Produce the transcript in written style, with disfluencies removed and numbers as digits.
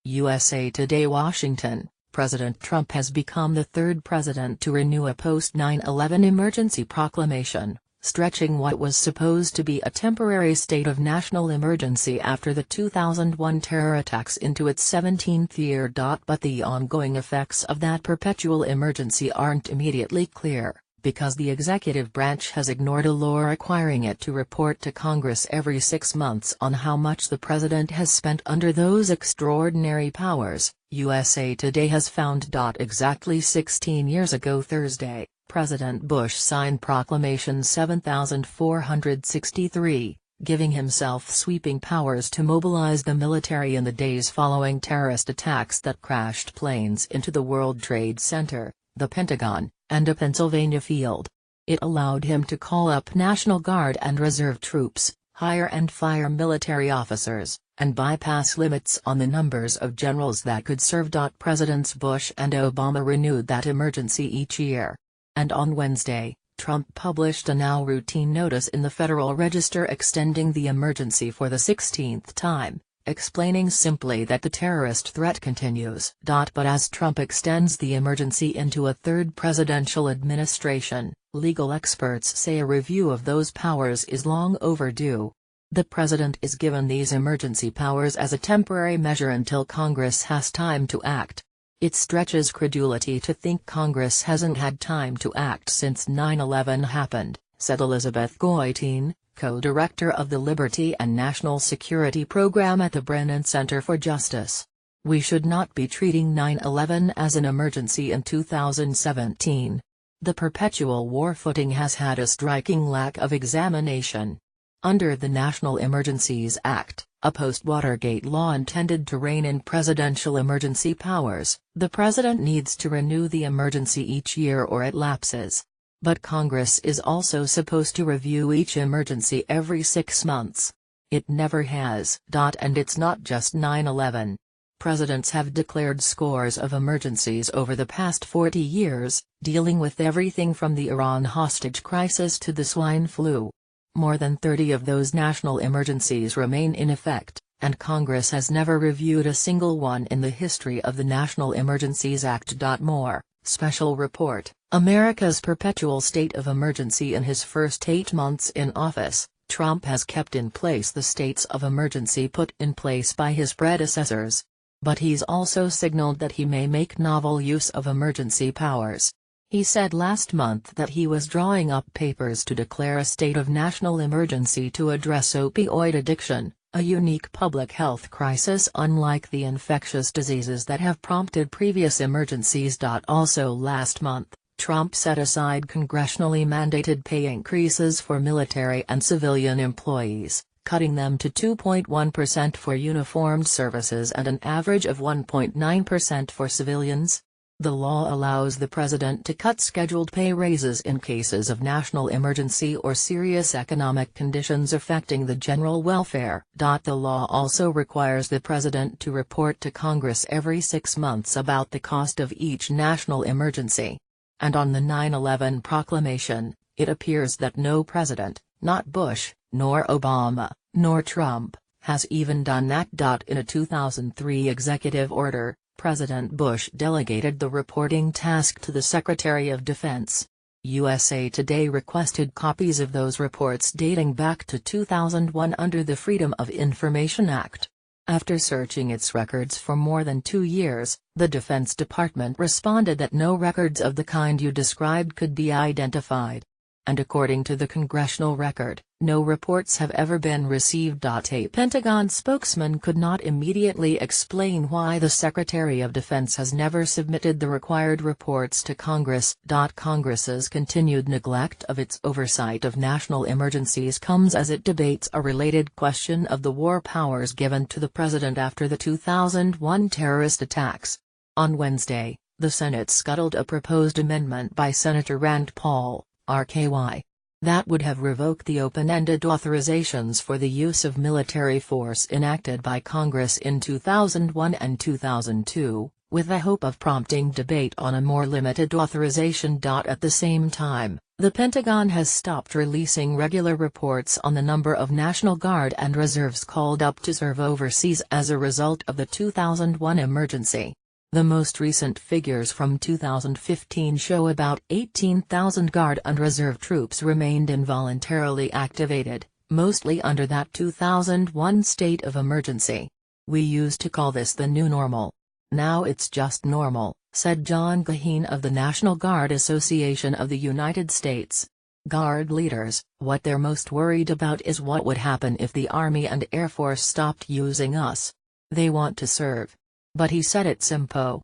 USA Today Washington, President Trump has become the third president to renew a post-9/11 emergency proclamation, stretching what was supposed to be a temporary state of national emergency after the 2001 terror attacks into its 17th year. But the ongoing effects of that perpetual emergency aren't immediately clear, because the executive branch has ignored a law requiring it to report to Congress every 6 months on how much the president has spent under those extraordinary powers, USA Today has found. Exactly 16 years ago Thursday, President Bush signed Proclamation 7463, giving himself sweeping powers to mobilize the military in the days following terrorist attacks that crashed planes into the World Trade Center, the Pentagon, and a Pennsylvania field. It allowed him to call up National Guard and Reserve troops, hire and fire military officers, and bypass limits on the numbers of generals that could serve. Presidents Bush and Obama renewed that emergency each year. And on Wednesday, Trump published a now routine notice in the Federal Register extending the emergency for the 16th time, explaining simply that the terrorist threat continues. But as Trump extends the emergency into a third presidential administration, legal experts say a review of those powers is long overdue. The president is given these emergency powers as a temporary measure until Congress has time to act. It stretches credulity to think Congress hasn't had time to act since 9/11 happened, said Elizabeth Goitein, co-director of the Liberty and National Security Program at the Brennan Center for Justice. We should not be treating 9/11 as an emergency in 2017. The perpetual war footing has had a striking lack of examination. Under the National Emergencies Act, a post-Watergate law intended to rein in presidential emergency powers, the president needs to renew the emergency each year or it lapses. But Congress is also supposed to review each emergency every 6 months. It never has. And it's not just 9/11. Presidents have declared scores of emergencies over the past 40 years, dealing with everything from the Iran hostage crisis to the swine flu. More than 30 of those national emergencies remain in effect, and Congress has never reviewed a single one in the history of the National Emergencies Act. More, special report, America's perpetual state of emergency. In his first 8 months in office, Trump has kept in place the states of emergency put in place by his predecessors. But he's also signaled that he may make novel use of emergency powers. He said last month that he was drawing up papers to declare a state of national emergency to address opioid addiction, a unique public health crisis unlike the infectious diseases that have prompted previous emergencies. Also last month, Trump set aside congressionally mandated pay increases for military and civilian employees, cutting them to 2.1% for uniformed services and an average of 1.9% for civilians. The law allows the president to cut scheduled pay raises in cases of national emergency or serious economic conditions affecting the general welfare. The law also requires the president to report to Congress every 6 months about the cost of each national emergency. And on the 9/11 proclamation, it appears that no president, not Bush, nor Obama, nor Trump, has even done that. In a 2003 executive order, President Bush delegated the reporting task to the Secretary of Defense. USA Today requested copies of those reports dating back to 2001 under the Freedom of Information Act. After searching its records for more than 2 years, the Defense Department responded that no records of the kind you described could be identified. And according to the congressional record, no reports have ever been received. A Pentagon spokesman could not immediately explain why the Secretary of Defense has never submitted the required reports to Congress. Congress's continued neglect of its oversight of national emergencies comes as it debates a related question of the war powers given to the president after the 2001 terrorist attacks. On Wednesday, the Senate scuttled a proposed amendment by Senator Rand Paul, RKY, that would have revoked the open-ended authorizations for the use of military force enacted by Congress in 2001 and 2002, with the hope of prompting debate on a more limited authorization. At the same time, the Pentagon has stopped releasing regular reports on the number of National Guard and reserves called up to serve overseas as a result of the 2001 emergency. The most recent figures from 2015 show about 18,000 Guard and Reserve troops remained involuntarily activated, mostly under that 2001 state of emergency. "We used to call this the new normal. Now it's just normal," said John Gaheen of the National Guard Association of the United States. Guard leaders, what they're most worried about is what would happen if the Army and Air Force stopped using us. They want to serve. But he said it simple.